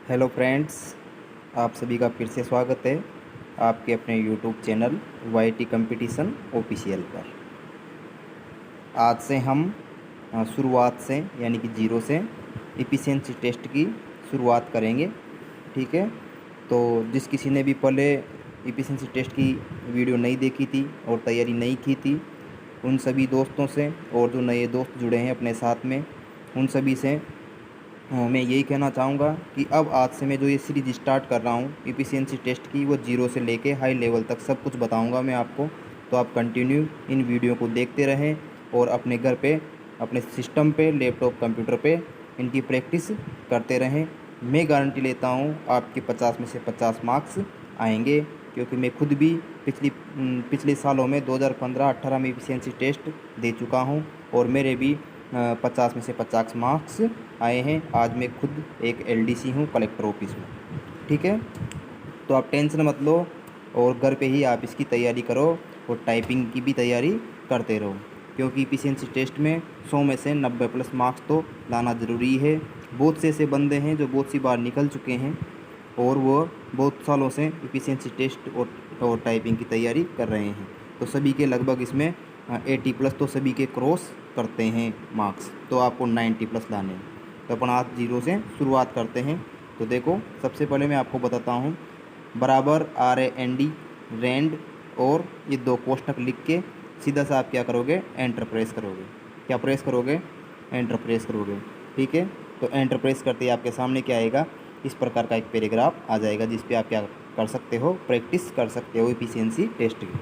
Hello friends, आप सभी का फिर से स्वागत है आपके अपने YouTube channel YT competition official पर। आज से हम शुरुआत से यानी कि जीरो से इफ़िशिएंसी टेस्ट की शुरुआत करेंगे। ठीक है, तो जिस किसी ने भी पहले इफ़िशिएंसी टेस्ट की वीडियो नहीं देखी थी और तैयारी नहीं की थी, उन सभी दोस्तों से और जो नए दोस्त जुड़े हैं अपने साथ में, उन सभी से मैं यही कहना चाहूँगा कि अब आज से मैं जो ये सीरीज स्टार्ट कर रहा हूँ इफ़िशिएंसी टेस्ट की, वो जीरो से लेके हाई लेवल तक सब कुछ बताऊँगा मैं आपको। तो आप कंटिन्यू इन वीडियो को देखते रहें और अपने घर पे, अपने सिस्टम पे, लैपटॉप, कंप्यूटर पे इनकी प्रैक्टिस करते रहें। मैं गारंटी लेता हूँ आपके 50 में से 50 मार्क्स आएंगे, क्योंकि मैं खुद भी पिछले सालों में 2015-18 में इफ़िशिएंसी टेस्ट दे चुका हूँ और मेरे भी 50 में से 50 मार्क्स आए हैं। आज मैं खुद एक एलडीसी हूँ कलेक्टर ऑफिस में। ठीक है, तो आप टेंशन मत लो और घर पे ही आप इसकी तैयारी करो और टाइपिंग की भी तैयारी करते रहो, क्योंकि इफ़िशिएंसी टेस्ट में 100 में से 90 प्लस मार्क्स तो लाना ज़रूरी है। बहुत से ऐसे बंदे हैं जो बहुत सी बार निकल चुके हैं और वो बहुत सालों से इफ़िशिएंसी टेस्ट और टाइपिंग की तैयारी कर रहे हैं। तो सभी के लगभग इसमें 80 प्लस तो सभी के क्रॉस करते हैं मार्क्स। तो आपको 90 प्लस लाने हैं। तो अपन आज जीरो से शुरुआत करते हैं। तो देखो, सबसे पहले मैं आपको बताता हूँ, बराबर RAND रैंड और ये दो कोष्ठक लिख के सीधा सा आप क्या करोगे, एंटर प्रेस करोगे। क्या प्रेस करोगे? एंटर प्रेस करोगे। ठीक है, तो एंटर प्रेस करते ही आपके सामने क्या आएगा, इस प्रकार का एक पैराग्राफ आ जाएगा, जिस पे आप क्या कर सकते हो, प्रैक्टिस कर सकते हो इफ़िशिएंसी टेस्ट की।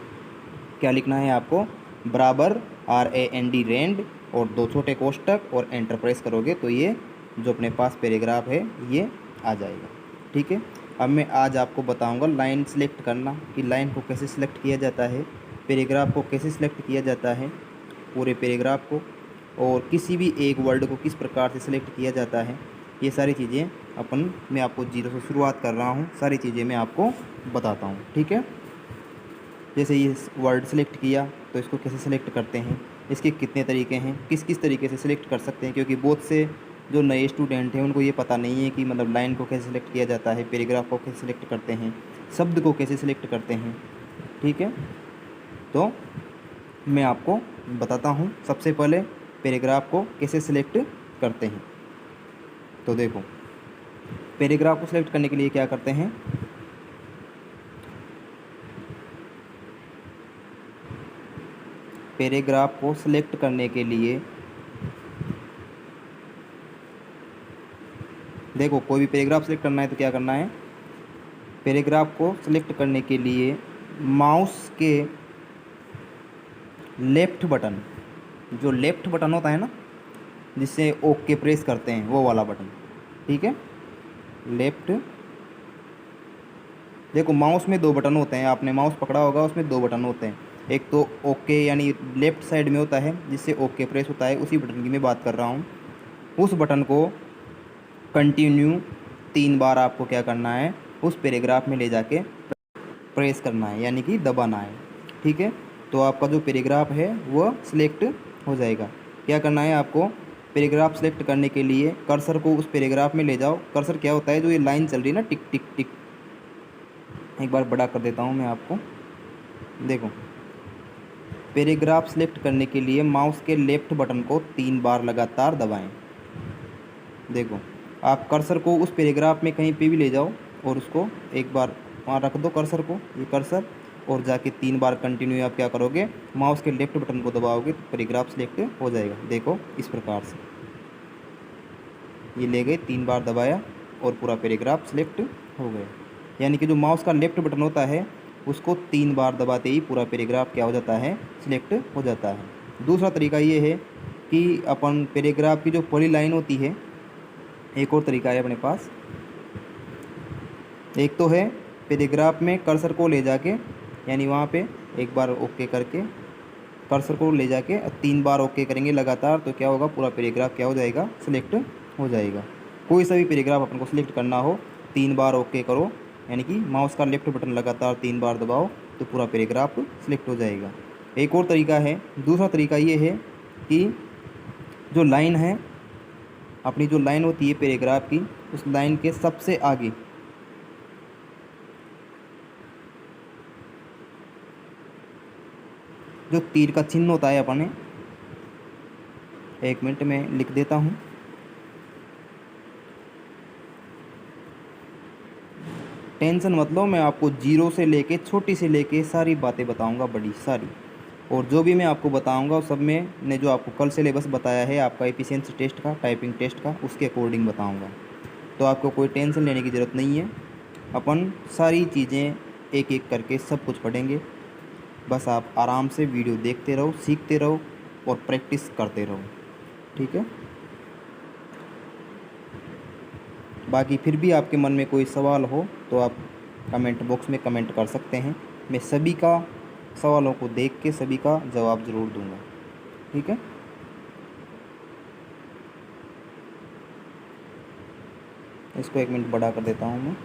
क्या लिखना है आपको? बराबर RAND रैंड और दो छोटे कोष्ठक और एंटर प्रेस करोगे तो ये जो अपने पास पैराग्राफ है ये आ जाएगा। ठीक है, अब मैं आज आपको बताऊंगा लाइन सेलेक्ट करना, कि लाइन को कैसे सिलेक्ट किया जाता है, पैराग्राफ को कैसे सिलेक्ट किया जाता है, पूरे पैराग्राफ को, और किसी भी एक वर्ड को किस प्रकार से सिलेक्ट किया जाता है। ये सारी चीज़ें मैं आपको जीरो से शुरुआत कर रहा हूँ, सारी चीज़ें मैं आपको बताता हूँ। ठीक है, जैसे ये वर्ड सेलेक्ट किया तो इसको कैसे सिलेक्ट करते हैं, इसके कितने तरीके हैं, किस किस तरीके से सिलेक्ट कर सकते हैं, क्योंकि बहुत से जो नए स्टूडेंट हैं उनको ये पता नहीं है कि मतलब लाइन को कैसे सिलेक्ट किया जाता है, पैराग्राफ को कैसे सिलेक्ट करते हैं, शब्द को कैसे सिलेक्ट करते हैं। ठीक है, तो मैं आपको बताता हूँ सबसे पहले पैराग्राफ को कैसे सिलेक्ट करते हैं। तो देखो, पैराग्राफ को सिलेक्ट करने के लिए क्या करते हैं, पैराग्राफ को सिलेक्ट करने के लिए देखो, कोई भी पैराग्राफ सिलेक्ट करना है तो क्या करना है, पैराग्राफ को सिलेक्ट करने के लिए माउस के लेफ्ट बटन, जो लेफ्ट बटन होता है ना जिससे ओके प्रेस करते हैं, वो वाला बटन। ठीक है, लेफ्ट, देखो माउस में दो बटन होते हैं, आपने माउस पकड़ा होगा उसमें दो बटन होते हैं। एक तो ओके यानी लेफ्ट साइड में होता है जिससे ओके प्रेस होता है, उसी बटन की मैं बात कर रहा हूँ। उस बटन को कंटिन्यू 3 बार आपको क्या करना है, उस पैराग्राफ में ले जाके प्रेस करना है, यानी कि दबाना है। ठीक है, तो आपका जो पैराग्राफ है वो सिलेक्ट हो जाएगा। क्या करना है आपको, पैराग्राफ सिलेक्ट करने के लिए कर्सर को उस पैराग्राफ में ले जाओ। कर्सर क्या होता है, जो ये लाइन चल रही है ना, टिक टिक टिक, एक बार बड़ा कर देता हूँ मैं आपको। देखो, पैराग्राफ सिलेक्ट करने के लिए माउस के लेफ्ट बटन को 3 बार लगातार दबाएं। देखो, आप कर्सर को उस पैराग्राफ में कहीं पे भी ले जाओ और उसको एक बार वहाँ रख दो कर्सर को, ये कर्सर, और जाके 3 बार कंटिन्यू आप क्या करोगे, माउस के लेफ्ट बटन को दबाओगे तो पैराग्राफ सिलेक्ट हो जाएगा। देखो इस प्रकार से ये ले गए, 3 बार दबाया और पूरा पैराग्राफ सिलेक्ट हो गया। यानी कि जो माउस का लेफ्ट बटन होता है उसको 3 बार दबाते ही पूरा पैराग्राफ क्या हो जाता है, सिलेक्ट हो जाता है। दूसरा तरीका ये है कि अपन पैराग्राफ की जो पहली लाइन होती है, एक और तरीका है अपने पास। एक तो है पैराग्राफ में कर्सर को ले जाके, यानी वहाँ पे एक बार ओके करके कर्सर को ले जाके 3 बार ओके करेंगे लगातार, तो क्या होगा, पूरा पैराग्राफ क्या हो जाएगा, सिलेक्ट हो जाएगा। कोई सा भी पैराग्राफ अपन को सिलेक्ट करना हो, 3 बार ओके करो, यानी कि माउस का लेफ्ट बटन लगातार 3 बार दबाओ तो पूरा पैराग्राफ सिलेक्ट हो जाएगा। एक और तरीका है, दूसरा तरीका ये है कि जो लाइन है, अपनी जो लाइन होती है पैराग्राफ की, उस लाइन के सबसे आगे जो तीर का चिन्ह होता है, अपने 1 मिनट में लिख देता हूँ। टेंशन मत लो, मैं आपको जीरो से लेके छोटी से लेके सारी बातें बताऊंगा, बड़ी सारी। और जो भी मैं आपको बताऊंगा उस सब में ने जो आपको कल सिलेबस बताया है आपका एफिशिएंसी टेस्ट का, टाइपिंग टेस्ट का, उसके अकॉर्डिंग बताऊंगा। तो आपको कोई टेंशन लेने की ज़रूरत नहीं है। अपन सारी चीज़ें एक एक करके सब कुछ पढ़ेंगे। बस आप आराम से वीडियो देखते रहो, सीखते रहो और प्रैक्टिस करते रहो, ठीक है। बाकी फिर भी आपके मन में कोई सवाल हो तो आप कमेंट बॉक्स में कमेंट कर सकते हैं। मैं सभी का सवालों को देख के सभी का जवाब ज़रूर दूंगा, ठीक है। इसको 1 मिनट बढ़ा कर देता हूँ मैं।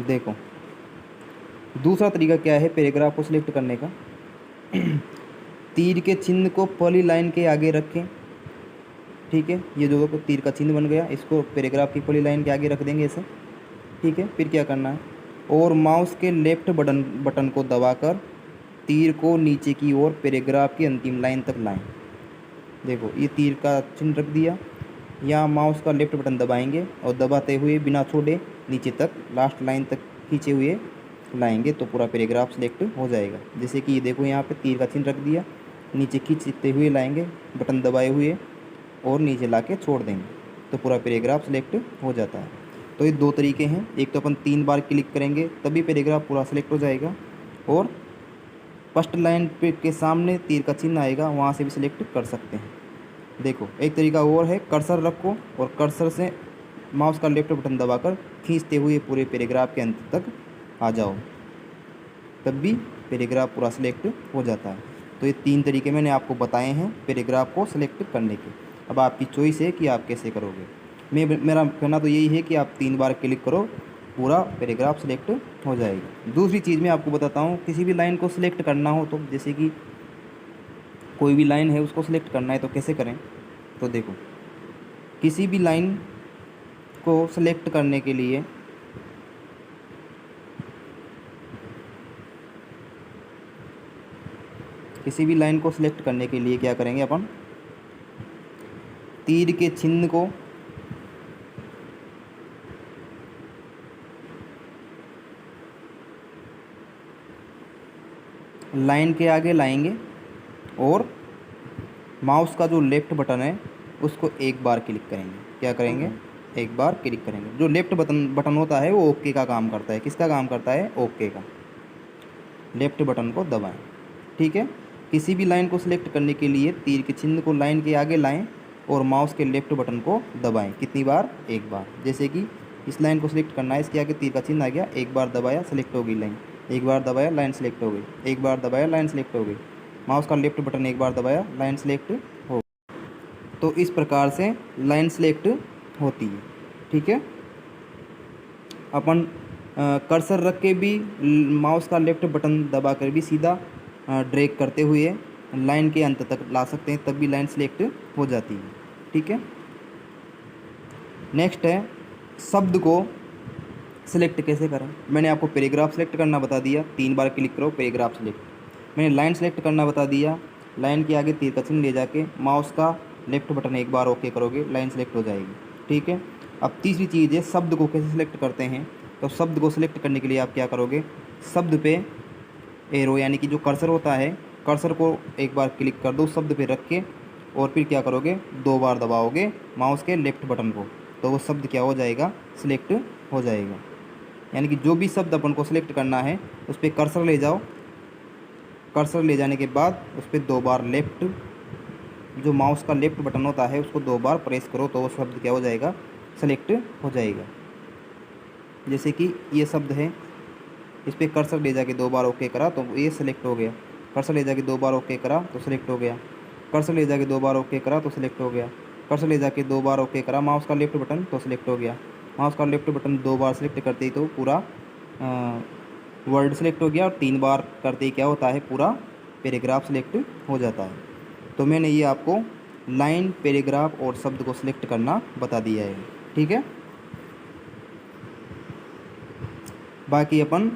देखो, दूसरा तरीका क्या है पैराग्राफ को सिलेक्ट करने का। तीर के चिन्ह को पहली लाइन के आगे रखें, ठीक है। ये जो तीर का चिन्ह बन गया, इसको पैराग्राफ की पहली लाइन के आगे रख देंगे ऐसे, ठीक है। फिर क्या करना है, और माउस के लेफ्ट बटन को दबाकर तीर को नीचे की ओर पैराग्राफ की अंतिम लाइन तक लाएं। देखो, ये तीर का चिन्ह रख दिया, यहाँ माउस का लेफ्ट बटन दबाएंगे और दबाते हुए बिना छोड़े नीचे तक लास्ट लाइन तक खींचे हुए लाएंगे तो पूरा पैराग्राफ सिलेक्ट हो जाएगा। जैसे कि ये देखो, यहाँ पे तीर का चिन्ह रख दिया, नीचे खींचते हुए लाएंगे, बटन दबाए हुए और नीचे ला के छोड़ देंगे तो पूरा पैराग्राफ सिलेक्ट हो जाता है। तो ये 2 तरीके हैं। एक तो अपन 3 बार क्लिक करेंगे तभी पैराग्राफ पूरा सिलेक्ट हो जाएगा, और फर्स्ट लाइन पे के सामने तीर का चिन्ह आएगा, वहाँ से भी सिलेक्ट कर सकते हैं। देखो, एक तरीका और है, कर्सर रखो और कर्सर से माउस का लेफ्ट बटन दबाकर खींचते हुए पूरे पैराग्राफ के अंत तक आ जाओ, तब भी पैराग्राफ पूरा सिलेक्ट हो जाता है। तो ये 3 तरीके मैंने आपको बताए हैं पैराग्राफ को सिलेक्ट करने के। अब आपकी चॉइस है कि आप कैसे करोगे। मेरा कहना तो यही है कि आप 3 बार क्लिक करो, पूरा पैराग्राफ सिलेक्ट हो जाएगा। दूसरी चीज़ मैं आपको बताता हूँ, किसी भी लाइन को सिलेक्ट करना हो तो, जैसे कि कोई भी लाइन है उसको सिलेक्ट करना है तो कैसे करें। तो देखो, किसी भी लाइन को सिलेक्ट करने के लिए क्या करेंगे अपन, तीर के चिन्ह को लाइन के आगे लाएंगे और माउस का जो लेफ़्ट बटन है उसको एक बार क्लिक करेंगे। क्या करेंगे, एक बार क्लिक करेंगे। जो लेफ़्ट बटन होता है वो ओके का काम करता है। किसका काम करता है, ओके का। लेफ़्ट बटन को दबाएं, ठीक है। किसी भी लाइन को सिलेक्ट करने के लिए तीर के चिन्ह को लाइन के आगे लाएं और माउस के लेफ़्ट बटन को दबाएं। कितनी बार, एक बार। जैसे कि इस लाइन को सिलेक्ट करना है, इसके आगे तीर का चिन्ह आ गया, एक बार दबाया, सिलेक्ट हो गई लाइन। एक बार दबाया, लाइन सेलेक्ट हो गई। एक बार दबाया, लाइन सेलेक्ट हो गई। माउस का लेफ़्ट बटन एक बार दबाया, लाइन सेलेक्ट हो। तो इस प्रकार से लाइन सेलेक्ट होती है, ठीक है। अपन कर्सर रख के भी माउस का लेफ़्ट बटन दबा कर भी सीधा ड्रैग करते हुए लाइन के अंत तक ला सकते हैं, तब भी लाइन सेलेक्ट हो जाती है, ठीक है। नेक्स्ट है, शब्द को सिलेक्ट कैसे करें। मैंने आपको पैराग्राफ सेलेक्ट करना बता दिया, 3 बार क्लिक करो पैराग्राफ सेलेक्ट। मैंने लाइन सेलेक्ट करना बता दिया, लाइन के आगे तीर का चिन्ह ले जाके माउस का लेफ़्ट बटन एक बार ओके करोगे, लाइन सेलेक्ट हो जाएगी, ठीक है। अब तीसरी चीज़ है, शब्द को कैसे सिलेक्ट करते हैं। तो शब्द को सिलेक्ट करने के लिए आप क्या करोगे, शब्द पे एरो यानी कि जो कर्सर होता है, कर्सर को एक बार क्लिक कर दो शब्द पे रख के, और फिर क्या करोगे, 2 बार दबाओगे माउस के लेफ़्ट बटन को, तो वो शब्द क्या हो जाएगा, सिलेक्ट हो जाएगा। यानी कि जो भी शब्द अपन को सिलेक्ट करना है उस पर कर्सर ले जाओ, कर्सर ले जाने के बाद उस पर 2 बार लेफ़्ट, जो माउस का लेफ़्ट बटन होता है उसको 2 बार प्रेस करो तो वो शब्द क्या हो जाएगा, सेलेक्ट हो जाएगा। जैसे कि ये शब्द है, इस पर कर्सर ले जाके 2 बार ओके करा तो ये सिलेक्ट हो गया। कर्सर ले जाके 2 बार ओके करा तो सिलेक्ट हो गया। कर्सर ले जाके 2 बार ओके करा तो सिलेक्ट हो गया। कर्सर ले जाके 2 बार ओके करा माउस का लेफ़्ट बटन तो सिलेक्ट हो गया। माउस का लेफ़्ट बटन 2 बार सिलेक्ट करते ही तो पूरा वर्ड सिलेक्ट हो गया, और 3 बार करते ही क्या होता है, पूरा पैराग्राफ सिलेक्ट हो जाता है। तो मैंने ये आपको लाइन, पैराग्राफ और शब्द को सिलेक्ट करना बता दिया है। ठीक है। बाकी अपन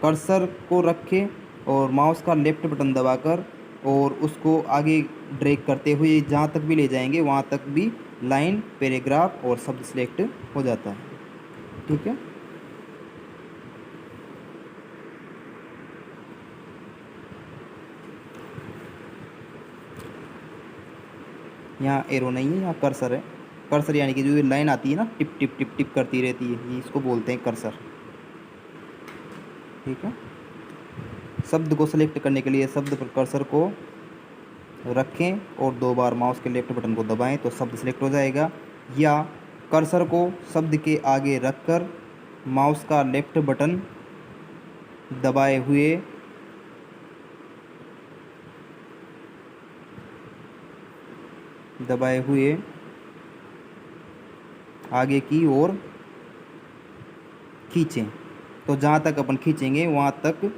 कर्सर को रखें और माउस का लेफ्ट बटन दबाकर और उसको आगे ड्रैग करते हुए जहाँ तक भी ले जाएंगे वहाँ तक भी लाइन, पैराग्राफ और शब्द सिलेक्ट हो जाता है। ठीक है। यहाँ एरो नहीं है, यहाँ कर्सर है। कर्सर यानी कि जो ये लाइन आती है ना, टिप टिप टिप टिप करती रहती है, ये इसको बोलते हैं कर्सर। ठीक है। शब्द को सिलेक्ट करने के लिए शब्द पर कर्सर को रखें और 2 बार माउस के लेफ्ट बटन को दबाएं तो शब्द सिलेक्ट हो जाएगा, या कर्सर को शब्द के आगे रखकर माउस का लेफ्ट बटन दबाए हुए आगे की ओर खींचें। तो जहाँ तक अपन खींचेंगे वहाँ तक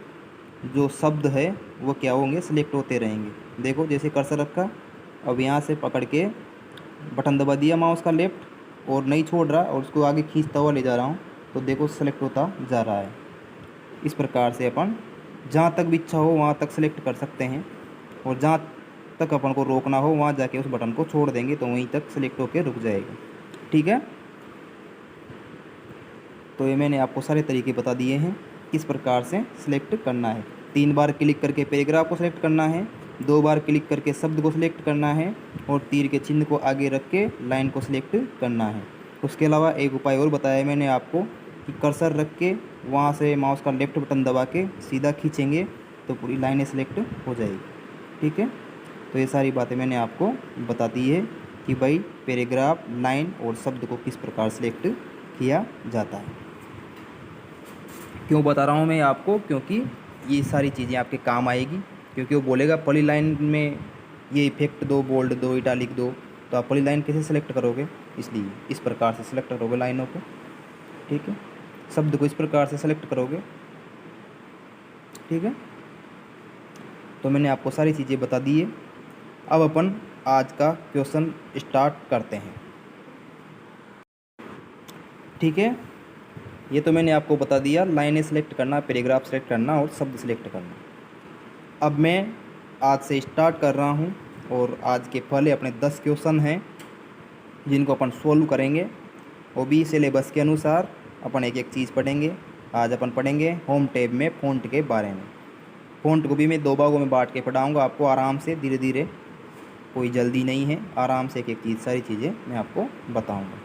जो शब्द है वो क्या होंगे, सिलेक्ट होते रहेंगे। देखो जैसे कर्सर रखा, अब यहाँ से पकड़ के बटन दबा दिया माउस का लेफ्ट और नहीं छोड़ रहा और उसको आगे खींचता हुआ ले जा रहा हूँ, तो देखो सेलेक्ट होता जा रहा है। इस प्रकार से अपन जहाँ तक भी इच्छा हो वहाँ तक सेलेक्ट कर सकते हैं और जहाँ तक अपन को रोकना हो वहाँ जाके उस बटन को छोड़ देंगे तो वहीं तक सेलेक्ट होकर रुक जाएगा। ठीक है। तो ये मैंने आपको सारे तरीके बता दिए हैं किस प्रकार से सिलेक्ट करना है। 3 बार क्लिक करके पैराग्राफ को सिलेक्ट करना है, 2 बार क्लिक करके शब्द को सिलेक्ट करना है और तीर के चिन्ह को आगे रख के लाइन को सिलेक्ट करना है। उसके अलावा एक उपाय और बताया मैंने आपको कि कर्सर रख के वहाँ से माउस का लेफ्ट बटन दबा के सीधा खींचेंगे तो पूरी लाइनें सिलेक्ट हो जाएगी। ठीक है। तो ये सारी बातें मैंने आपको बता दी है कि भाई पैराग्राफ, लाइन और शब्द को किस प्रकार सेलेक्ट किया जाता है। क्यों बता रहा हूँ मैं आपको, क्योंकि ये सारी चीज़ें आपके काम आएगी। क्योंकि वो बोलेगा पॉली लाइन में ये इफेक्ट दो, बोल्ड दो, इटालिक दो, तो आप पॉली लाइन कैसे सेलेक्ट करोगे, इसलिए इस प्रकार से सेलेक्ट करोगे लाइनों को। ठीक है। शब्द को इस प्रकार से सेलेक्ट करोगे। ठीक है। तो मैंने आपको सारी चीज़ें बता दी है। अब अपन आज का क्वेश्चन स्टार्ट करते हैं। ठीक है। ये तो मैंने आपको बता दिया, लाइनें सेलेक्ट करना, पैराग्राफ सेलेक्ट करना और शब्द सेलेक्ट करना। अब मैं आज से स्टार्ट कर रहा हूँ और आज के पहले अपने 10 क्वेश्चन हैं जिनको अपन सोल्व करेंगे, वो भी सिलेबस के अनुसार अपन एक एक चीज़ पढ़ेंगे। आज अपन पढ़ेंगे होम टैब में फ़ॉन्ट के बारे में। फ़ॉन्ट को भी मैं 2 भागों में बांट के पढ़ाऊँगा आपको, आराम से, धीरे धीरे, कोई जल्दी नहीं है, आराम से एक एक चीज़, सारी चीज़ें मैं आपको बताऊँगा,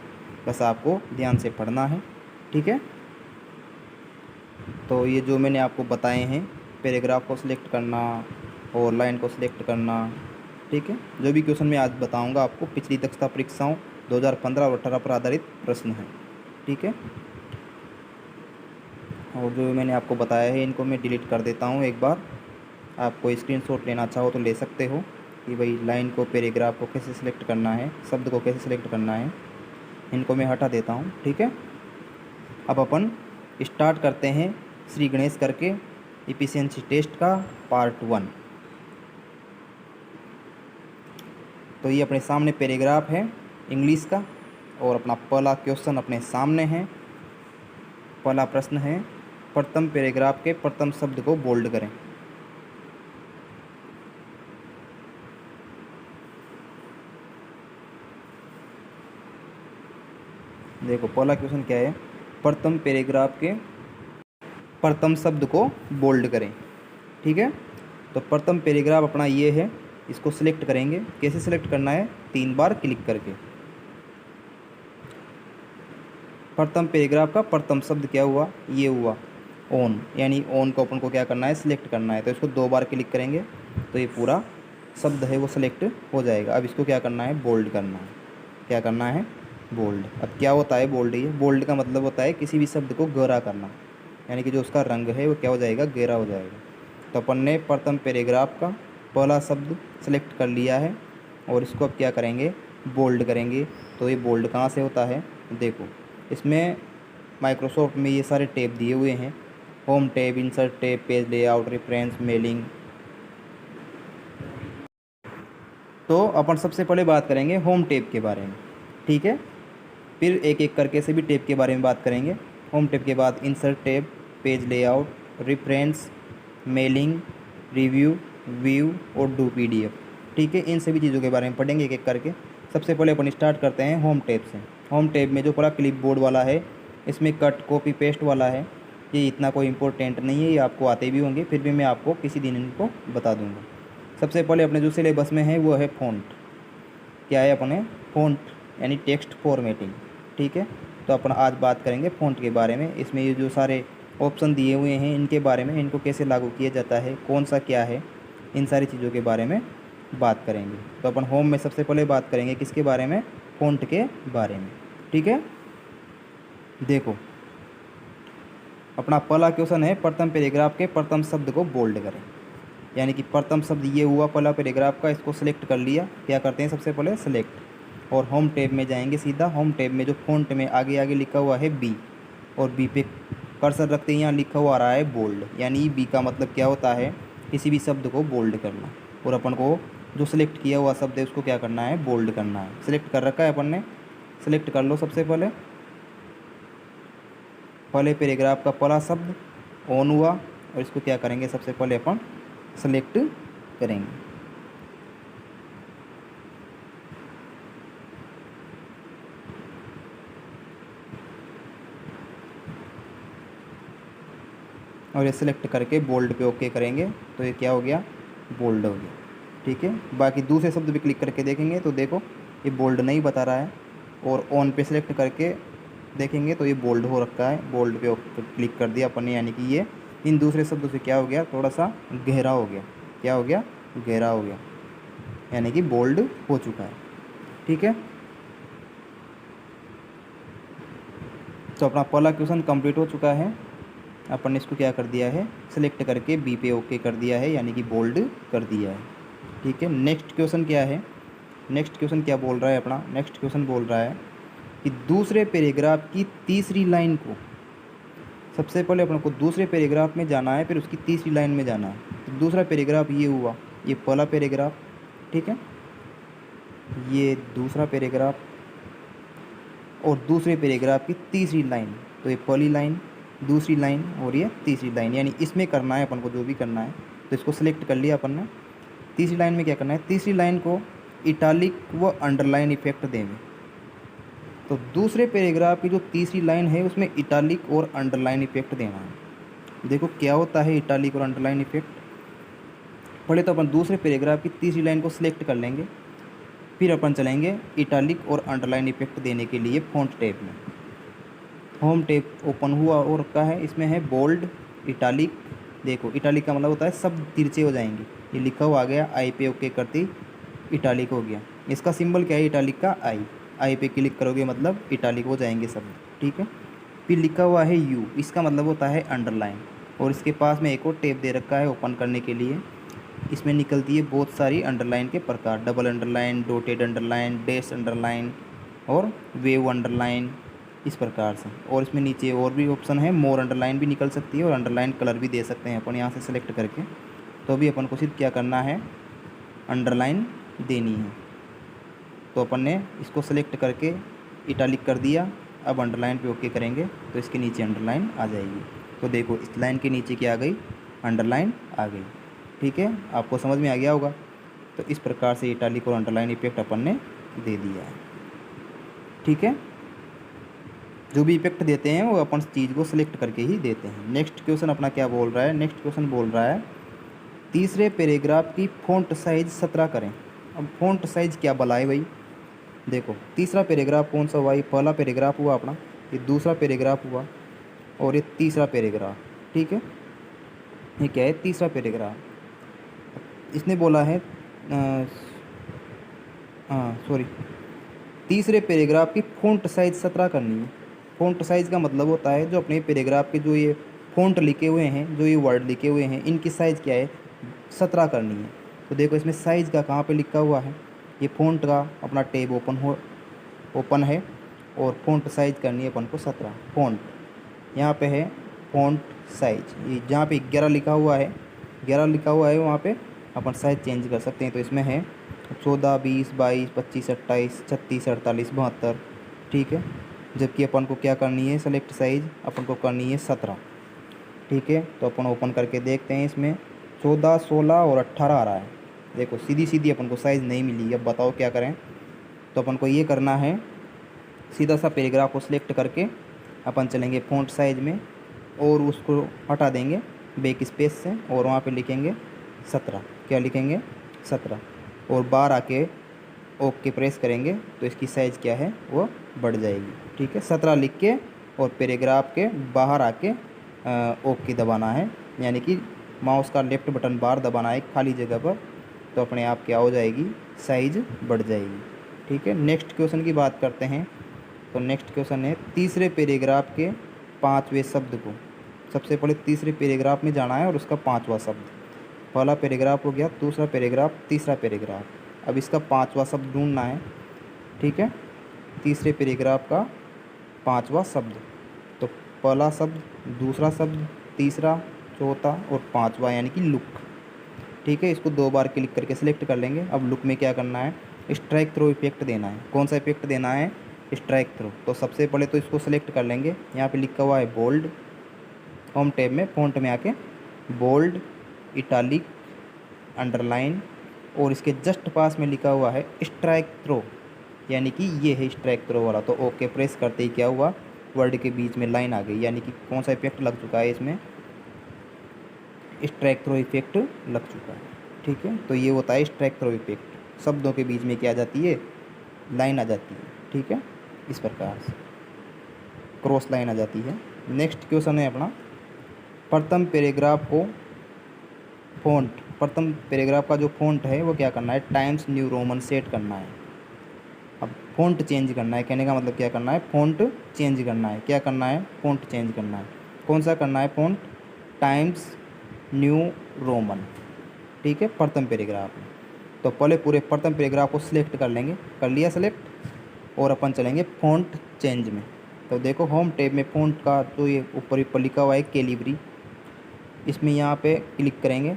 बस आपको ध्यान से पढ़ना है। ठीक है। तो ये जो मैंने आपको बताए हैं, पैराग्राफ को सिलेक्ट करना और लाइन को सिलेक्ट करना, ठीक है, जो भी क्वेश्चन मैं आज बताऊंगा आपको पिछली दक्षता परीक्षाओं 2015 और 18 पर आधारित प्रश्न हैं। ठीक है। और जो मैंने आपको बताया है इनको मैं डिलीट कर देता हूँ एक बार। आपको स्क्रीनशॉट लेना चाहो तो ले सकते हो कि भाई लाइन को, पैराग्राफ को कैसे सिलेक्ट करना है, शब्द को कैसे सिलेक्ट करना है, इनको मैं हटा देता हूँ। ठीक है। अब अपन स्टार्ट करते हैं श्री गणेश करके एफिशिएंसी टेस्ट का पार्ट 1। तो ये अपने सामने पैराग्राफ है इंग्लिश का और अपना पहला क्वेश्चन अपने सामने है। पहला प्रश्न है, प्रथम पैराग्राफ के प्रथम शब्द को बोल्ड करें। देखो पहला क्वेश्चन क्या है, प्रथम पैराग्राफ के प्रथम शब्द को बोल्ड करें। ठीक है। तो प्रथम पैराग्राफ अपना ये है, इसको सिलेक्ट करेंगे। कैसे सिलेक्ट करना है, 3 बार क्लिक करके। प्रथम पैराग्राफ का प्रथम शब्द क्या हुआ, ये हुआ ऑन, यानी ऑन को अपन को क्या करना है, सिलेक्ट करना है। तो इसको 2 बार क्लिक करेंगे तो ये पूरा शब्द है वो सिलेक्ट हो जाएगा। अब इसको क्या करना है, बोल्ड करना है। क्या करना है, बोल्ड। अब क्या होता है बोल्ड, ये बोल्ड का मतलब होता है किसी भी शब्द को गहरा करना, यानी कि जो उसका रंग है वो क्या हो जाएगा, गहरा हो जाएगा। तो अपन ने प्रथम पैराग्राफ का पहला शब्द सेलेक्ट कर लिया है और इसको अब क्या करेंगे, बोल्ड करेंगे। तो ये बोल्ड कहाँ से होता है, देखो इसमें माइक्रोसॉफ्ट में ये सारे टैब दिए हुए हैं, home tab, insert tab, page layout, reference, mailing. तो अपन सबसे पहले बात करेंगे होम टैब के बारे में। ठीक है। फिर एक एक करके से भी टैब के बारे में बात करेंगे। होम टैब के बाद insert tab, page layout, reference, mailing, review, view और डू पीडीएफ। ठीक है, इन सभी चीज़ों के बारे में पढ़ेंगे एक एक करके। सबसे पहले अपन स्टार्ट करते हैं होम टैब से। होम टैब में जो पूरा क्लिपबोर्ड वाला है, इसमें कट कॉपी पेस्ट वाला है, ये इतना कोई इम्पोर्टेंट नहीं है, ये आपको आते भी होंगे, फिर भी मैं आपको किसी दिन इनको बता दूंगा। सबसे पहले अपने जो सिलेबस में है वो है फ़ॉन्ट। क्या है अपने? फ़ॉन्ट यानी टेक्स्ट फॉर्मेटिंग। ठीक है, तो अपन आज बात करेंगे फ़ॉन्ट के बारे में। इसमें ये जो सारे ऑप्शन दिए हुए हैं इनके बारे में, इनको कैसे लागू किया जाता है, कौन सा क्या है, इन सारी चीज़ों के बारे में बात करेंगे। तो अपन होम में सबसे पहले बात करेंगे किसके बारे में? फ़ॉन्ट के बारे में। ठीक है, देखो अपना पहला क्वेश्चन है, प्रथम पैराग्राफ के प्रथम शब्द को बोल्ड करें। यानी कि प्रथम शब्द ये हुआ पहला पैराग्राफ का, इसको सिलेक्ट कर लिया। क्या करते हैं सबसे पहले? सेलेक्ट, और होम टैब में जाएंगे सीधा। होम टैब में जो फ़ॉन्ट में आगे आगे लिखा हुआ है बी, और बी पे कर्सर रखते हैं, यहाँ लिखा हुआ आ रहा है बोल्ड। यानी बी का मतलब क्या होता है? किसी भी शब्द को बोल्ड करना। और अपन को जो सिलेक्ट किया हुआ शब्द है उसको क्या करना है? बोल्ड करना है। सिलेक्ट कर रखा है अपन ने, सिलेक्ट कर लो। सबसे पहले पहले पैराग्राफ का पहला शब्द ऑन हुआ, और इसको क्या करेंगे? सबसे पहले अपन सेलेक्ट करेंगे। और ये सिलेक्ट करके बोल्ड पे ओके करेंगे, तो ये क्या हो गया? बोल्ड हो गया। ठीक है, बाकी दूसरे शब्द पे क्लिक करके देखेंगे तो देखो ये बोल्ड नहीं बता रहा है, और ऑन पे सिलेक्ट करके देखेंगे तो ये बोल्ड हो रखा है। बोल्ड पे क्लिक कर दिया अपन ने, यानी कि ये इन दूसरे शब्दों से क्या हो गया? थोड़ा सा गहरा हो गया। क्या हो गया? गहरा हो गया, यानी कि बोल्ड हो चुका है। ठीक है, तो अपना पहला क्वेश्चन कंप्लीट हो चुका है। अपन ने इसको क्या कर दिया है? सिलेक्ट करके बी पे ओके कर दिया है, यानी कि बोल्ड कर दिया है। ठीक है, नेक्स्ट क्वेश्चन क्या है? नेक्स्ट क्वेश्चन क्या बोल रहा है अपना? नेक्स्ट क्वेश्चन बोल रहा है कि दूसरे पैराग्राफ की तीसरी लाइन को, सबसे पहले अपन को दूसरे पैराग्राफ में जाना है, फिर उसकी तीसरी लाइन में जाना है। तो दूसरा पैराग्राफ ये हुआ, ये पहला पैराग्राफ। ठीक है, ये दूसरा पैराग्राफ, और दूसरे पैराग्राफ की तीसरी लाइन, तो ये पहली लाइन, दूसरी लाइन और ये तीसरी लाइन, यानी इसमें करना है अपन को जो भी करना है। तो इसको सिलेक्ट कर लिया अपन ने। तीसरी लाइन में क्या करना है? तीसरी लाइन को इटालिक व अंडरलाइन इफेक्ट देंगे। तो दूसरे पैराग्राफ की जो तीसरी लाइन है उसमें इटालिक और अंडरलाइन इफेक्ट देना है। देखो क्या होता है इटालिक और अंडरलाइन इफेक्ट। पहले तो अपन दूसरे पैराग्राफ की तीसरी लाइन को सिलेक्ट कर लेंगे, फिर अपन चलेंगे इटालिक और अंडरलाइन इफेक्ट देने के लिए फ़ॉन्ट टैब में। होम टैब ओपन हुआ और रखा है, इसमें है बोल्ड, इटालिक। देखो इटालिक का मतलब होता है सब तिरछे हो जाएंगे। ये लिखा हुआ आ गया, आई पे ओके करती इटालिक हो गया। इसका सिंबल क्या है? इटालिक का आई। आई पे क्लिक करोगे मतलब इटालिक हो जाएंगे सब। ठीक है, फिर लिखा हुआ है यू, इसका मतलब होता है अंडरलाइन। और इसके पास में एक और टैब दे रखा है ओपन करने के लिए। इसमें निकलती है बहुत सारी अंडरलाइन के प्रकार, double underline, dotted underline, dash underline और वेव अंडरलाइन, इस प्रकार से। और इसमें नीचे और भी ऑप्शन है, मोर अंडरलाइन भी निकल सकती है, और अंडरलाइन कलर भी दे सकते हैं अपन यहाँ से सेलेक्ट करके। तो अभी अपन को सिर्फ क्या करना है? अंडरलाइन देनी है। तो अपन ने इसको सेलेक्ट करके इटालिक कर दिया। अब अंडरलाइन पे ओके करेंगे तो इसके नीचे अंडरलाइन आ जाएगी। तो देखो इस लाइन के नीचे क्या आ गई? अंडरलाइन आ गई। ठीक है, आपको समझ में आ गया होगा। तो इस प्रकार से इटालिक और अंडरलाइन इफेक्ट अपन ने दे दिया है। ठीक है, जो भी इफेक्ट देते हैं वो अपन चीज़ को सिलेक्ट करके ही देते हैं। नेक्स्ट क्वेश्चन अपना क्या बोल रहा है? नेक्स्ट क्वेश्चन बोल रहा है तीसरे पैराग्राफ की फ़ॉन्ट साइज़ 17 करें। अब फ़ॉन्ट साइज़ क्या बनाए भाई? देखो तीसरा पैराग्राफ कौन सा हुआ? ये पहला पैराग्राफ हुआ अपना, ये दूसरा पैराग्राफ हुआ, और ये तीसरा पैराग्राफ। ठीक है, ये क्या है? तीसरा पैराग्राफ। इसने बोला है सॉरी, तीसरे पैराग्राफ की फ़ॉन्ट साइज़ 17 करनी है। फ़ॉन्ट साइज़ का मतलब होता है जो अपने पैराग्राफ के जो ये फ़ॉन्ट लिखे हुए हैं, जो ये वर्ड लिखे हुए हैं, इनकी साइज़ क्या है? 17 करनी है। तो देखो इसमें साइज़ का कहाँ पे लिखा हुआ है? ये फ़ॉन्ट का अपना टैब ओपन है, और फ़ॉन्ट साइज़ करनी है अपन को 17। फ़ॉन्ट यहाँ पे है, फ़ॉन्ट साइज़, ये जहाँ पे 11 लिखा हुआ है, 11 लिखा हुआ है वहाँ पे अपन साइज़ चेंज कर सकते हैं। तो इसमें है 14, 20, 22, 25, 28, 36, 48, 72। ठीक है, जबकि अपन को क्या करनी है, सेलेक्ट साइज़ अपन को करनी है 17। ठीक है, तो अपन ओपन करके देखते हैं, इसमें 14, 16 और 18 आ रहा है। देखो सीधी सीधी अपन को साइज़ नहीं मिली। अब बताओ क्या करें। तो अपन को ये करना है, सीधा सा पैराग्राफ को सिलेक्ट करके अपन चलेंगे फ़ॉन्ट साइज़ में और उसको हटा देंगे बैक स्पेस से और वहाँ पे लिखेंगे 17। क्या लिखेंगे, 17। और बाहर आके ओके प्रेस करेंगे तो इसकी साइज़ क्या है वो बढ़ जाएगी। ठीक है, 17 लिख के और पैराग्राफ के बाहर आके ओके दबाना है, यानी कि माउस का लेफ़्ट बटन बार दबाना है खाली जगह पर, तो अपने आप क्या हो जाएगी, साइज़ बढ़ जाएगी। ठीक है, नेक्स्ट क्वेश्चन की बात करते हैं। तो नेक्स्ट क्वेश्चन है, तीसरे पैराग्राफ के 5वें शब्द को, सबसे पहले तीसरे पैराग्राफ में जाना है और उसका 5वां शब्द। पहला पैराग्राफ हो गया, दूसरा पैराग्राफ, तीसरा पैराग्राफ। अब इसका 5वां शब्द ढूंढना है। ठीक है, तीसरे पैराग्राफ का 5वां शब्द। तो पहला शब्द, दूसरा शब्द, तीसरा, चौथा और 5वां, यानी कि लुक। ठीक है, इसको 2 बार क्लिक करके सिलेक्ट कर लेंगे। अब लुक में क्या करना है, स्ट्राइक थ्रो इफेक्ट देना है। कौन सा इफेक्ट देना है, स्ट्राइक थ्रो। तो सबसे पहले तो इसको सेलेक्ट कर लेंगे, यहाँ पे लिखा हुआ है बोल्ड, होम टैब में फ़ॉन्ट में आके बोल्ड, इटालिक, अंडरलाइन और इसके जस्ट पास में लिखा हुआ है स्ट्राइक थ्रो, यानी कि ये है स्ट्राइक थ्रो वाला। तो ओके प्रेस करते ही क्या हुआ, वर्ड के बीच में लाइन आ गई, यानी कि कौन सा इफेक्ट लग चुका है इसमें, स्ट्राइक थ्रो इफेक्ट लग चुका है। ठीक है, तो ये होता है स्ट्राइक थ्रो इफेक्ट, शब्दों के बीच में क्या आ जाती है, लाइन आ जाती है। ठीक है, इस प्रकार से क्रॉस लाइन आ जाती है। नेक्स्ट क्वेश्चन है अपना, प्रथम पैराग्राफ को फ़ॉन्ट, प्रथम पैराग्राफ का जो फ़ॉन्ट है वो क्या करना है, टाइम्स न्यू रोमन सेट करना है। अब फ़ॉन्ट चेंज करना है, कहने का मतलब क्या करना है, फ़ॉन्ट चेंज करना है। क्या करना है, फ़ॉन्ट चेंज करना है। कौन सा करना है फ़ॉन्ट, टाइम्स न्यू रोमन। ठीक है, प्रथम पैराग्राफ में। तो पहले पूरे प्रथम पैराग्राफ को सिलेक्ट कर लेंगे, कर लिया सेलेक्ट, और अपन चलेंगे फ़ॉन्ट चेंज में। तो देखो होम टैब में फ़ॉन्ट का जो ये ऊपर लिखा हुआ है कैलिब्री, इसमें यहाँ पे क्लिक करेंगे।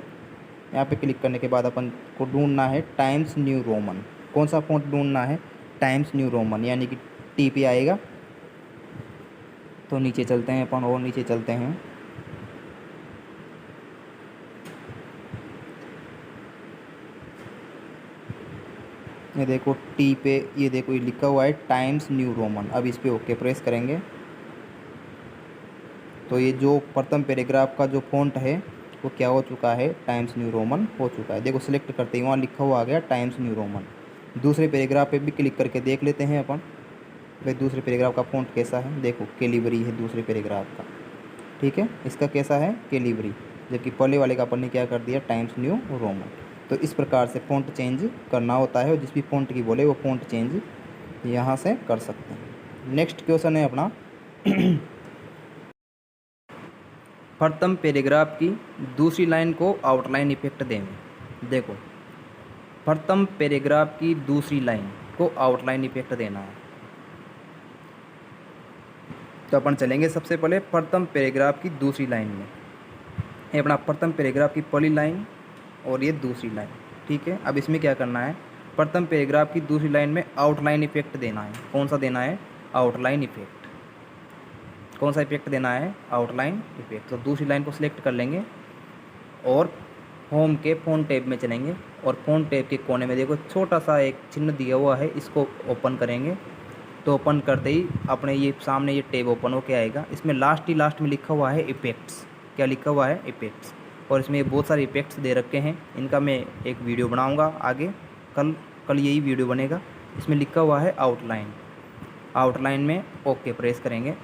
यहाँ पे क्लिक करने के बाद अपन को ढूंढना है टाइम्स न्यू रोमन। कौन सा फ़ॉन्ट ढूंढना है, टाइम्स न्यू रोमन, यानी कि टी पे आएगा। तो नीचे चलते हैं अपन, और नीचे चलते हैं, ये देखो टी पे, ये देखो ये लिखा हुआ है टाइम्स न्यू रोमन। अब इस पर ओके प्रेस करेंगे तो ये जो प्रथम पैराग्राफ का जो फ़ॉन्ट है वो क्या हो चुका है, टाइम्स न्यू रोमन हो चुका है। देखो सिलेक्ट करते ही वहाँ लिखा हुआ आ गया टाइम्स न्यू रोमन। दूसरे पैराग्राफ पे भी क्लिक करके देख लेते हैं अपन, भाई दूसरे पैराग्राफ का फ़ॉन्ट कैसा है। देखो कैलिबरी है दूसरे पैराग्राफ का। ठीक है, इसका कैसा है, कैलिबरी, जबकि पहले वाले का अपन ने क्या कर दिया, टाइम्स न्यू रोमन। तो इस प्रकार से फ़ॉन्ट चेंज करना होता है, और जिस भी फ़ॉन्ट की बोले वो फ़ॉन्ट चेंज यहाँ से कर सकते हैं। नेक्स्ट क्वेश्चन है अपना, प्रथम पैराग्राफ की दूसरी लाइन को आउटलाइन इफेक्ट देंगे। देखो प्रथम पैराग्राफ की दूसरी लाइन को आउटलाइन इफेक्ट देना है। तो अपन चलेंगे सबसे पहले प्रथम पैराग्राफ की दूसरी लाइन में, ये अपना प्रथम पैराग्राफ की पहली लाइन और ये दूसरी लाइन। ठीक है, अब इसमें क्या करना है, प्रथम पैराग्राफ की दूसरी लाइन में आउटलाइन इफेक्ट देना है। कौन सा देना है, आउटलाइन इफेक्ट। कौन सा इफेक्ट देना है, आउटलाइन इफेक्ट। तो दूसरी लाइन को सिलेक्ट कर लेंगे और होम के फ़ॉन्ट टैब में चलेंगे, और फ़ॉन्ट टैब के कोने में देखो छोटा सा एक चिन्ह दिया हुआ है, इसको ओपन करेंगे। तो ओपन करते ही अपने ये सामने ये टैब ओपन होकर आएगा। इसमें लास्ट में लिखा हुआ है इफेक्ट्स। क्या लिखा हुआ है, इफेक्ट्स। और इसमें बहुत सारे इफेक्ट्स दे रखे हैं, इनका मैं एक वीडियो बनाऊंगा आगे, कल यही वीडियो बनेगा। इसमें लिखा हुआ है आउटलाइन। आउटलाइन में ओके प्रेस करेंगे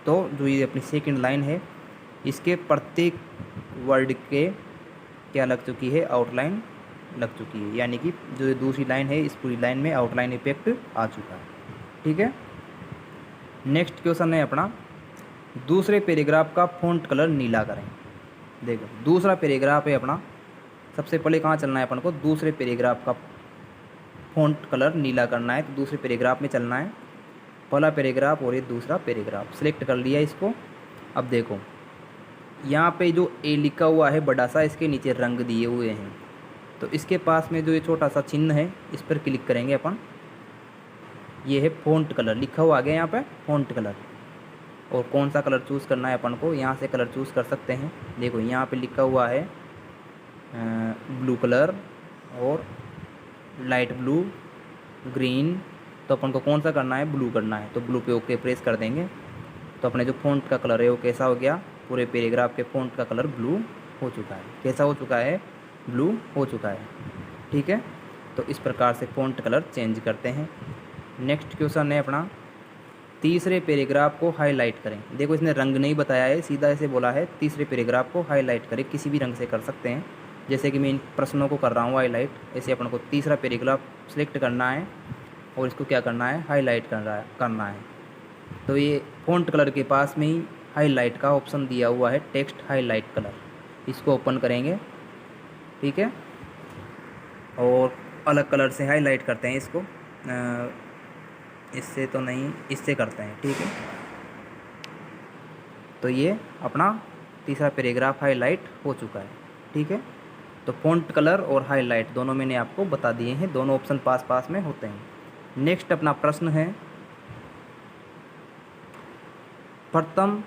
तो जो ये अपनी सेकंड लाइन है, इसके प्रत्येक वर्ड के क्या लग चुकी है, आउटलाइन लग चुकी है, यानी कि जो ये दूसरी लाइन है इस पूरी लाइन में आउटलाइन इफेक्ट आ चुका है। ठीक है, नेक्स्ट क्वेश्चन है अपना, दूसरे पैराग्राफ का फ़ॉन्ट कलर नीला करें। देखो दूसरा पैराग्राफ है अपना, सबसे पहले कहाँ चलना है अपन को, दूसरे पैराग्राफ का फ़ॉन्ट कलर नीला करना है। तो दूसरे पैराग्राफ में चलना है, पहला पैराग्राफ और ये दूसरा पैराग्राफ सिलेक्ट कर लिया इसको। अब देखो यहाँ पे जो ए लिखा हुआ है बड़ा सा, इसके नीचे रंग दिए हुए हैं, तो इसके पास में जो ये छोटा सा चिन्ह है इस पर क्लिक करेंगे अपन। ये है फ़ॉन्ट कलर, लिखा हुआ आ गया यहाँ पे फ़ॉन्ट कलर। और कौन सा कलर चूज़ करना है अपन को, यहाँ से कलर चूज़ कर सकते हैं। देखो यहाँ पे लिखा हुआ है ब्लू कलर और लाइट ब्लू, ग्रीन। तो अपन को कौन सा करना है, ब्लू करना है, तो ब्लू पे ओके प्रेस कर देंगे। तो अपने जो फ़ॉन्ट का कलर है वो कैसा हो गया, पूरे पैराग्राफ के फ़ॉन्ट का कलर ब्लू हो चुका है। कैसा हो चुका है, ब्लू हो चुका है। ठीक है, तो इस प्रकार से फ़ॉन्ट कलर चेंज करते हैं। नेक्स्ट क्वेश्चन है अपना, तीसरे पैराग्राफ को हाईलाइट करें। देखो इसने रंग नहीं बताया है, सीधा ऐसे बोला है तीसरे पैराग्राफ को हाईलाइट करें। किसी भी रंग से कर सकते हैं, जैसे कि मैं इन प्रश्नों को कर रहा हूँ हाईलाइट। ऐसे अपन को तीसरा पैराग्राफ सेलेक्ट करना है और इसको क्या करना है, हाईलाइट करना है। तो ये फ़ॉन्ट कलर के पास में ही हाईलाइट का ऑप्शन दिया हुआ है, टेक्स्ट हाईलाइट कलर। इसको ओपन करेंगे, ठीक है, और अलग कलर से हाईलाइट करते हैं इसको। इससे तो नहीं, इससे करते हैं, ठीक है। तो ये अपना तीसरा पैराग्राफ हाईलाइट हो चुका है, ठीक है। तो फ़ॉन्ट कलर और हाईलाइट दोनों मैंने आपको बता दिए हैं, दोनों ऑप्शन पास पास में होते हैं। नेक्स्ट अपना प्रश्न है, प्रथम,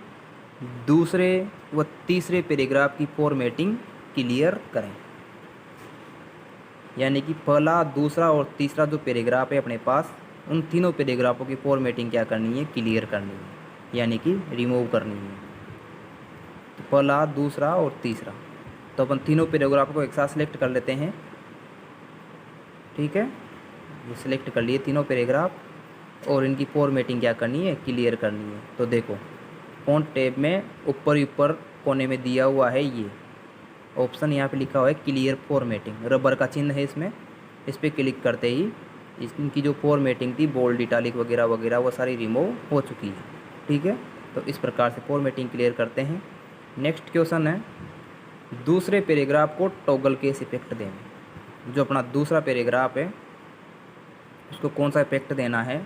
दूसरे व तीसरे पैराग्राफ की फॉर्मेटिंग क्लियर करें। यानी कि पहला, दूसरा और तीसरा जो पैराग्राफ है अपने पास, उन तीनों पैराग्राफों की फॉर्मेटिंग क्या करनी है, क्लियर करनी है, यानी कि रिमूव करनी है। तो पहला, दूसरा और तीसरा, तो अपन तीनों पैराग्राफों को एक साथ सेलेक्ट कर लेते हैं, ठीक है। ये सिलेक्ट कर लिए तीनों पैराग्राफ और इनकी फॉर्मेटिंग क्या करनी है, क्लियर करनी है। तो देखो फ़ॉन्ट टैब में ऊपर कोने में दिया हुआ है ये ऑप्शन, यहाँ पे लिखा हुआ है क्लियर फॉर्मेटिंग, रबर का चिन्ह है इसमें। इस पर क्लिक करते ही इनकी जो फॉर्मेटिंग थी, बोल्ड, इटालिक वगैरह वगैरह, वो सारी रिमूव हो चुकी है, ठीक है। तो इस प्रकार से फॉर्मेटिंग क्लियर करते हैं। नेक्स्ट क्वेश्चन है, दूसरे पैराग्राफ को टॉगल केस इफेक्ट देना। जो अपना दूसरा पैराग्राफ है उसको कौन सा इफेक्ट देना है,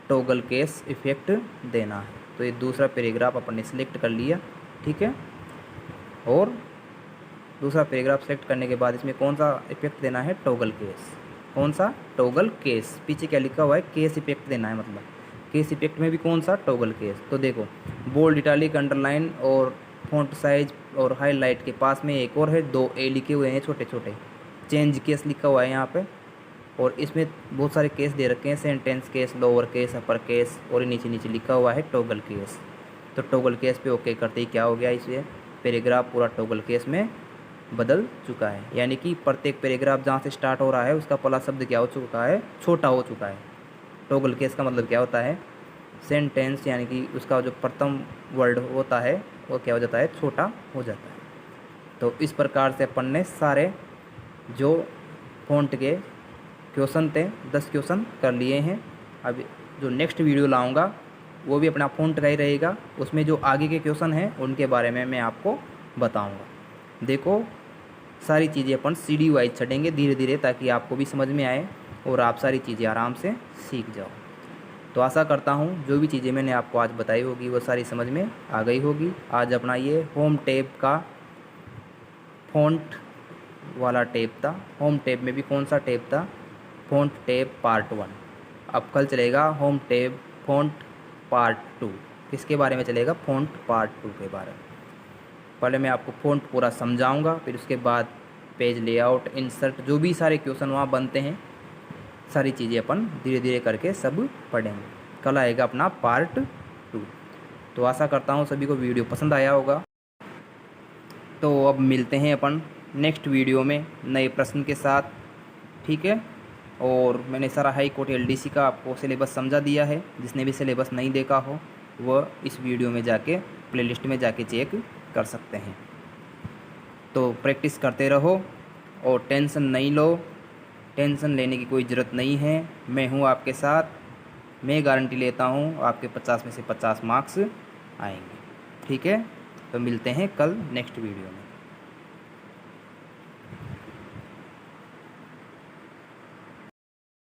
टॉगल केस इफेक्ट देना है। तो ये दूसरा पैराग्राफ अपन ने सिलेक्ट कर लिया, ठीक है। और दूसरा पैराग्राफ सेलेक्ट करने के बाद इसमें कौन सा इफेक्ट देना है, टॉगल केस। कौन सा, टॉगल केस। पीछे क्या लिखा हुआ है, केस इफेक्ट देना है, मतलब केस इफेक्ट में भी कौन सा, टॉगल केस। तो देखो बोल्ड, इटालिक, अंडरलाइन और फ़ॉन्ट साइज और हाईलाइट के पास में एक और है, 2A लिखे हुए हैं छोटे छोटे, चेंज केस लिखा हुआ है यहाँ पे। और इसमें बहुत सारे केस दे रखे हैं, sentence case, lower case, upper case, और नीचे नीचे लिखा हुआ है टॉगल केस। तो टॉगल केस पे ओके करते ही क्या हो गया, इसे पैराग्राफ पूरा टॉगल केस में बदल चुका है। यानी कि प्रत्येक पैराग्राफ जहाँ से स्टार्ट हो रहा है उसका पहला शब्द क्या हो चुका है, छोटा हो चुका है। टॉगल केस का मतलब क्या होता है, सेंटेंस यानी कि उसका जो प्रथम वर्ड होता है वो क्या हो जाता है, छोटा हो जाता है। तो इस प्रकार से अपन ने सारे जो फ़ॉन्ट के क्वेश्चन थे 10 क्वेश्चन कर लिए हैं। अब जो नेक्स्ट वीडियो लाऊंगा वो भी अपना फ़ॉन्ट का ही रहेगा, उसमें जो आगे के क्वेश्चन हैं उनके बारे में मैं आपको बताऊंगा। देखो सारी चीज़ें अपन सीढ़ी वाइज चढ़ेंगे धीरे धीरे, ताकि आपको भी समझ में आए और आप सारी चीज़ें आराम से सीख जाओ। तो आशा करता हूँ जो भी चीज़ें मैंने आपको आज बताई होगी वो सारी समझ में आ गई होगी। आज अपना ये होम टैब का फ़ॉन्ट वाला टैब था। होम टैब में भी कौन सा टैब था, फ़ॉन्ट टैब पार्ट 1। अब कल चलेगा होम टैब फ़ॉन्ट पार्ट 2। किसके बारे में चलेगा, फ़ॉन्ट पार्ट 2 के बारे में। पहले मैं आपको फ़ॉन्ट पूरा समझाऊंगा, फिर उसके बाद पेज लेआउट, इंसर्ट, जो भी सारे क्वेश्चन वहाँ बनते हैं, सारी चीज़ें अपन धीरे धीरे करके सब पढ़ेंगे। कल आएगा अपना पार्ट 2। तो आशा करता हूँ सभी को वीडियो पसंद आया होगा। तो अब मिलते हैं अपन नेक्स्ट वीडियो में नए प्रश्न के साथ, ठीक है। और मैंने सारा हाई कोर्ट LDC का आपको सिलेबस समझा दिया है। जिसने भी सिलेबस नहीं देखा हो वह इस वीडियो में जाके प्लेलिस्ट में जाके चेक कर सकते हैं। तो प्रैक्टिस करते रहो और टेंशन नहीं लो, टेंशन लेने की कोई ज़रूरत नहीं है। मैं हूँ आपके साथ, मैं गारंटी लेता हूँ आपके 50 में से 50 मार्क्स आएंगे, ठीक है। तो मिलते हैं कल नेक्स्ट वीडियो में।